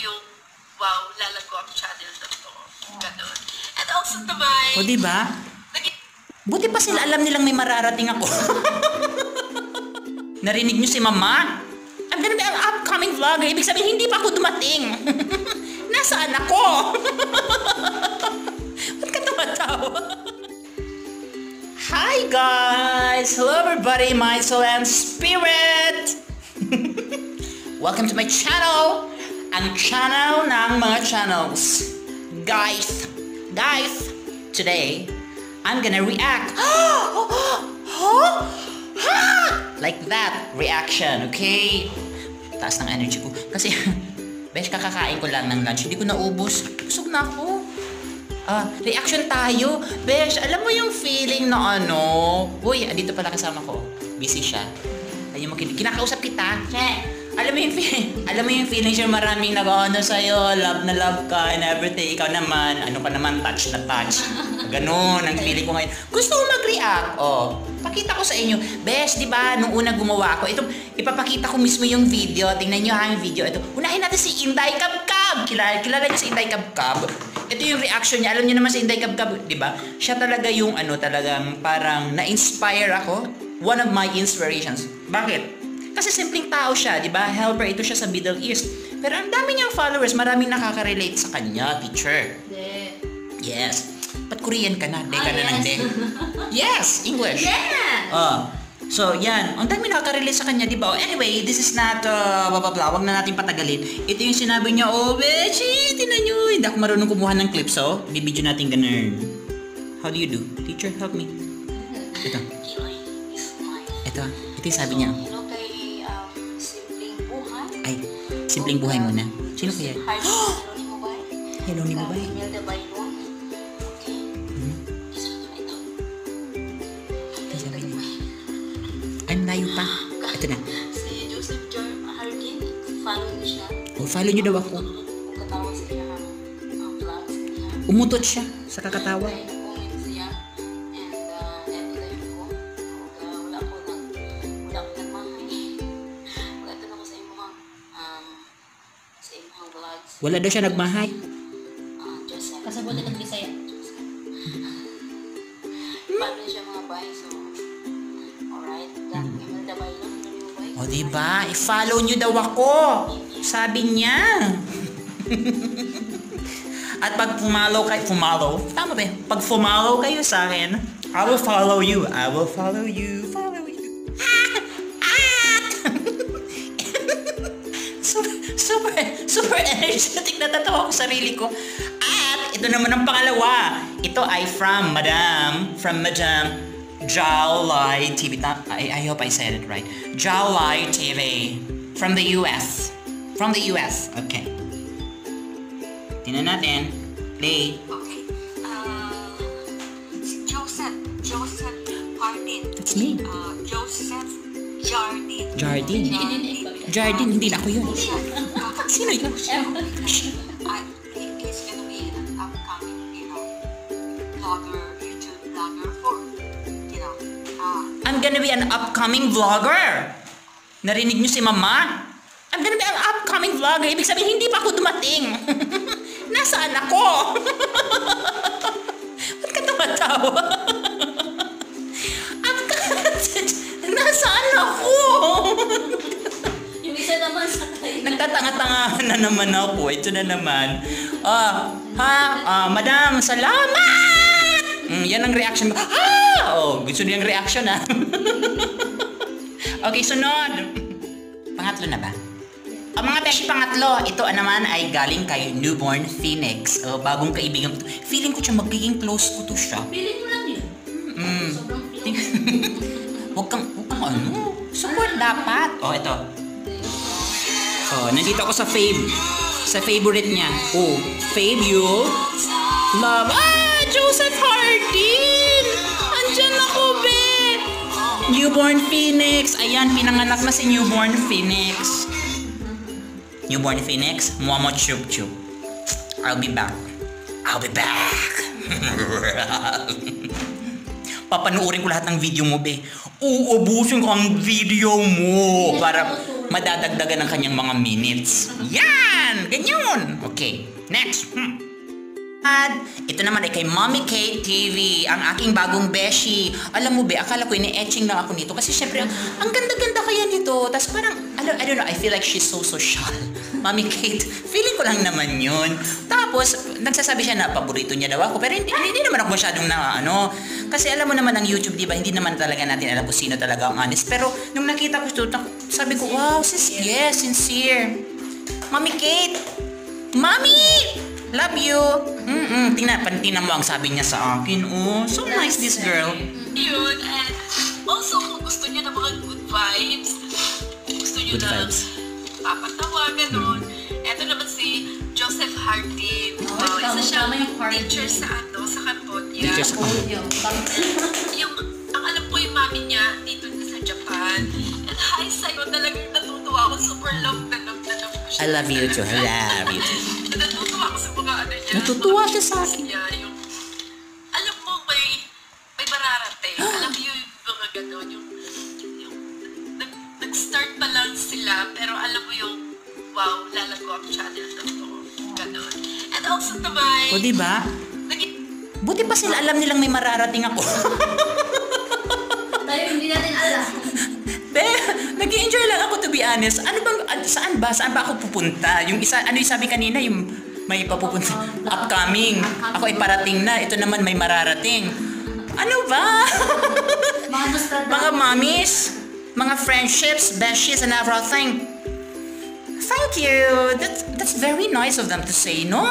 yung wow, lalago ang channel na to. Ganon. And also to my... O diba? Buti pa sila alam nilang may mararating ako. Narinig niyo si Mama? I'm gonna be an upcoming vlogger. Ibig sabihin, hindi pa ako dumating. Nasaan ako? Ba't ka tumatawa? Hi guys! Hello everybody, my soul and spirit! Welcome to my channel! Ang channel ng mga channels. Guys, today, I'm gonna react. Like that reaction, okay? Taas ng energy ko. Kasi, besh, kakakain ko lang ng lunch. Hindi ko naubos. Busog na ako. Reaction tayo. Besh, alam mo yung feeling na ano? Uy, dito pala kasama ko. Busy siya. Ayun, kinakausap kita. Alam mo yung feeling siya maraming nag-ano sa'yo, love na love ka and everything. Ikaw naman, ano ka naman, touch na touch. Ganun, ang feeling ko ngayon. Gusto ko mag-react. Pakita ko sa inyo. Besh, di ba, nung una gumawa ako, ito, ipapakita ko mismo yung video. Tingnan nyo yung video. Ito, unahin natin si Inday Kabkab. Kilala niyo si Inday Kabkab? Ito yung reaction niya. Alam niyo naman si Inday Kabkab, di ba? Siya talaga yung talagang parang na-inspire ako. One of my inspirations. Bakit? Kasi simpleng tao siya, di ba? Helper ito siya sa Middle East. Pero ang dami niyang followers, maraming nakaka-relate sa kanya, teacher. Yes. Ba't Korean ka na? Ka na ng de. Yes, English. Yeah. So, yan. Ang dami nakaka-relate sa kanya, di ba? Anyway, this is not blah blah blah. Wag na natin patagalin. Ito yung sinabi niya, Beshi, tinan nyo. Hindi ako marunong kumuha ng clips, bibidyo natin ganun. How do you do? Teacher, help me. Ito. Ito yung sabi niya. Ay, simpleng buhay muna. Sino kaya? Hello ni Mubay. Ay, malayo pa. Ito na. Si Joseph Hardin, follow niyo siya. Follow niyo daw ako. Katawa sa kanya ang vlogs niya. Umutot siya sa kakatawa. Comment siya. And live ko. Wala ko nagmahay. Wala ito ako sa imong vlogs. Wala daw siya nagmahay. Joseph. Kasabot na Bisaya. Follow siya mga bay. So, alright. Imelda Baylo. O diba? I-follow niyo daw ako. Sabi niya. At pag pumalaw kayo, tama ba? Pag pumalaw kayo sa akin, I will follow you. I will follow you. Follow you. Super energetic. Natatawa ko sarili ko. At ito naman ang pangalawa. Ito ay from Madam Jawlai TV. I hope I said it right. Jawlai TV. From the US. From the US. Okay. Tingnan natin. Play. Okay. Joseph Hardin. That's me. Joseph Jardin. Jardin. Hindi na ako yun. Sino yun? He's gonna be an upcoming, vlogger, YouTube vlogger, or, I'm gonna be an upcoming vlogger. Narinig niyo si Mama? I'm gonna be an upcoming vlogger. Ibig sabihin, hindi pa ako dumating. Nasaan ako? Ba't ka tumatawa? Nasaan ako? Yung isa naman sa kayo. Nagtatanga-tanga na naman ako. Ito na naman. Madam, salamat! Yan ang reaction. Gusto niyo yung reaction, Okay, sunod. Pangatlo na ba? Mga beshi, pangatlo. Ito naman ay galing kay Newborn Phoenix. Bagong kaibigan ko. Feeling ko siya magiging close ko to siya. Feeling mo lang yun. Sobrang feeling. Huwag kang support dapat. Ito. Nandito ako sa favorite niya. Fave you. Love. Joseph Hardin! Andyan ako, be! Newborn Phoenix. Ayan, pinanganak na si Newborn Phoenix. Newborn Phoenix, Momo Chup Chup. I'll be back. Papanoorin ko lahat ng video mo, be. Uubusin ko ang video mo. Para madadagdagan ng kanyang mga minutes. Yan! Ganyan! Okay, next. At ito naman ay kay Mommy Kate TV, ang aking bagong beshi. Alam mo be, akala ko ini-etching lang ako nito kasi syempre ang ganda-ganda kaya nito. Tapos parang, I don't know, I feel like she's so social. Mommy Kate, feeling ko lang naman yun. Tapos, nagsasabi siya na paborito niya daw ako. Pero hindi naman ako masyadong na ano. Kasi alam mo naman ang YouTube, di ba? Hindi naman talaga natin alam kung sino talaga ang honest. Pero nung nakita ko ito, sabi ko, wow, yes, sincere. Mommy Kate, Mommy! Love you! Tingnan mo ang sabi niya sa akin. Oh, so nice this girl. Yun, and also kung gusto niyo ng mga good vibes, gusto niyo Good ng vibes. papatawa, ganun. Eto naman si Joseph Hardin. Isa siyang tama yung Hardin. teacher sa sa Cambodia. Teacher sa Cambodia. Ang alam ko yung mami niya dito sa Japan. And hi sa'yo, talagang natutuwa ako. Super love na love ko siya. I love you too. I love you too. Natutuwa ako sa mga ano niya. Natutuwa mga siya sa videos akin. niya, alam mo, may mararating. Alam mo yung mga gano'n, yung nag-start pa lang sila, pero alam mo yung, wow, lalago ang channel na to. Gano'n. And also naman, O diba? Buti pa sila alam nilang may mararating ako. Tayo hindi natin alam. Nag-enjoy lang ako to be honest. Saan ba ako pupunta? Yung isa, ano yung sabi kanina, yung may papupunta, upcoming. Ako ay parating na, ito naman may mararating. Ano ba? Mga mommies, mga friendships, besties, and everything. Thank you. That's very nice of them to say, no?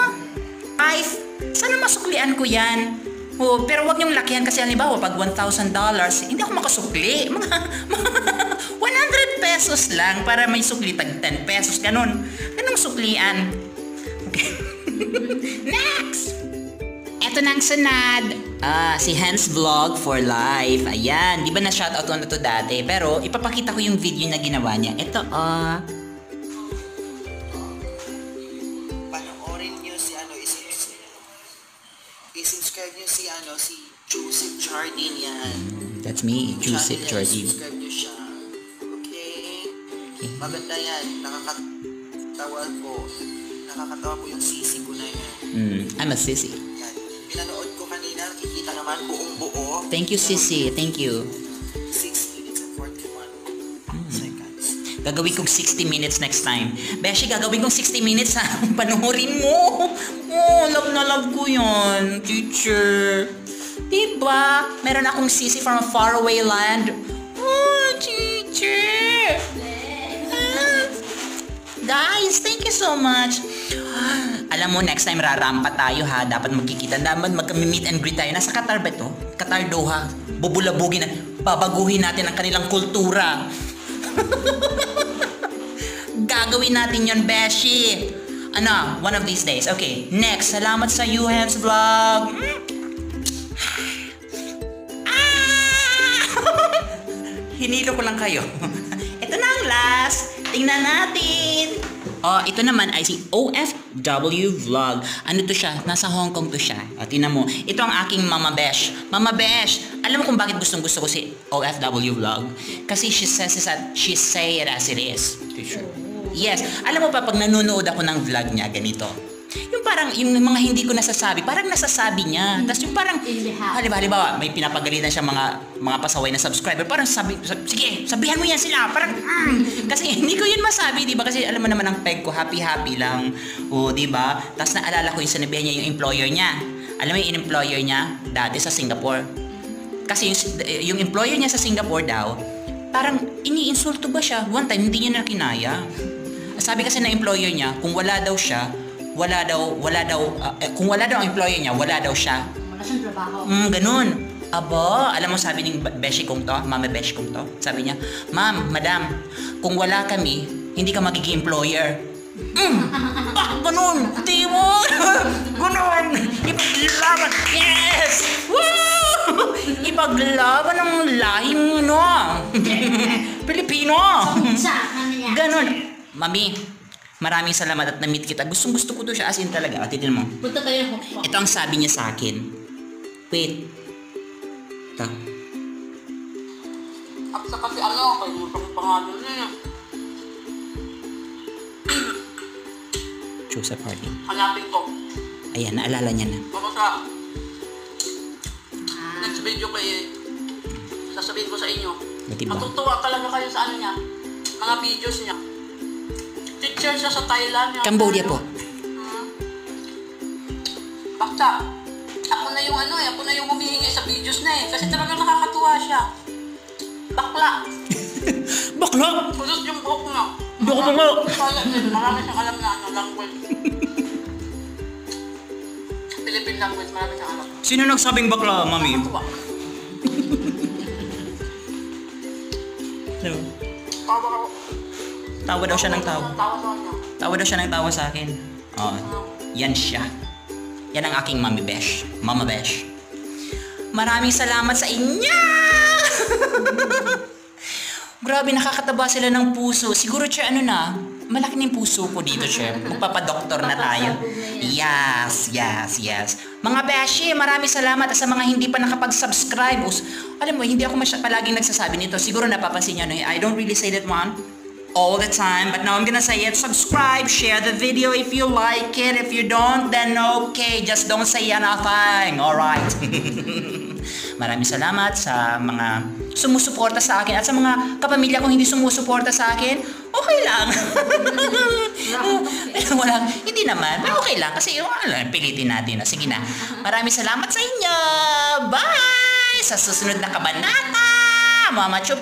Sana masuklian ko yan. Oh, pero wag niyong lakihan kasi halimbawa pag $1,000, hindi ako makasukli. Mga 100 pesos lang para may sukli tag 10 pesos. Ganun suklian. Okay. Next! Eto na ang sunad. Si Hans Vlog for Life. Ayan, di ba na-shoutout ko na to dati? Pero ipapakita ko yung video na ginawa niya. Ito, Panoorin niyo si i-subscribe niyo si Joseph Jardine yan. That's me, Joseph Jardine. Subscribe niyo siya. Okay? Maganda yan. Nakakatawa po yung sisi ko na yan. I'm a sissy. Yan. Pinanood ko kanina, nakikita naman buong buo. Thank you, sissy. Thank you. 6 minutes and 41 seconds. Gagawin kong 60 minutes next time. Beshi, gagawin kong 60 minutes ha. Panuorin mo. Oh, love na love ko yun, teacher. Diba? Meron akong sisi from a faraway land. Oh, teacher. Guys, thank you so much. Alam mo, next time rarampa tayo ha. Dapat magkikita. Dapat magka-meet and greet tayo. Nasa Qatar ba ito? Qatar, Doha. Bubulabugin na. Babaguhin natin ang kanilang kultura. Gagawin natin yon, Beshi. One of these days. Okay, next. Salamat sa Hans Vlog. Hinilo ko lang kayo. Ito na ang last. Tingnan natin. Ito naman ay si OFW Vlog. Ano to siya? Nasa Hong Kong to siya. Tingnan mo. Ito ang aking Mama Besh. Mama Besh, alam mo kung bakit gustong gusto ko si OFW Vlog? Kasi she say it as it is. Yes. Alam mo pa, pag nanonood ako ng vlog niya, ganito. Yung parang, yung mga hindi ko nasasabi, parang nasasabi niya. Tapos yung parang, halimbawa, may pinapagalitan siya mga pasaway na subscriber. Parang sige, sabihan mo yan sila. Parang, kasi hindi ko yun masabi, di ba? Kasi alam mo naman ang peg ko, happy-happy lang. O, di ba? Tapos naalala ko yung sinabihan niya yung employer niya. Alam mo yung employer niya, dati sa Singapore. Kasi yung employer niya sa Singapore daw, parang iniinsulto ba siya? One time, hindi niya na kinaya. Sabi kasi na employer niya, kung wala daw siya, kung wala daw ang employer niya, wala daw siya. Wala siyang trabaho. Ganun. Aba, alam mo sabi ng beshi kong to, mama beshi kong to, sabi niya, ma'am, madam, kung wala kami, hindi ka magiging employer. Ganun, di mo. Ganun. Ipaglaban. Yes! Woo! Ipaglaban ng lahing Pilipino. Ganun. Mami, maraming salamat at na-meet kita. Gustong-gusto ko to siya, as in talaga. Titin mo. Punta tayo ng Hong Kong. Ito ang sabi niya sa akin. Wait. Ito. At saka si kalimutan yung pangalan niya. Joseph Harding. Hanapin ko. Ayan, naalala niya na. Baka sa next video ko sasabihin ko sa inyo. Diba? Matutuwa talaga kayo sa ano niya. Mga videos niya. Teacher siya sa Thailand. Cambodia po. Basta, ako na yung humihingi sa videos na kasi talaga nakakatuwa siya. Bakla. Bakla! Kusot yung buhok na. Hindi ako mga... Marami siyang alam na language. Philippine language, marami siyang alam. Sino nagsabing bakla, mami? Nakakatuwa. Diba? Tawa ako. Tawa daw siya ng tawa. Tawa sa kanya. Tawa daw siya ng tawa sa akin. Oh, yan siya. Yan ang aking Mami Besh. Mama Besh. Maraming salamat sa inyo! Grabe, nakakataba sila ng puso. Siguro, siya malaki na yung puso ko dito, siya. Magpapadoktor na tayo. Yes. Mga Beshi, maraming salamat. Sa mga hindi pa nakapag-subscribe. Alam mo, hindi ako palaging nagsasabi nito. Siguro napapansin nyo, I don't really say that one all the time, but now I'm gonna say it. Subscribe, share the video if you like it. If you don't, then okay, just don't say anything. Alright. Maraming salamat sa mga sumusuporta sa akin at sa mga kapamilya kong hindi sumusuporta sa akin. Okay lang. Wala, hindi naman. Pero okay lang kasi pilitin natin. Sige na. Maraming salamat sa inyo. Bye! Sa susunod na kabanata. Mama Chup.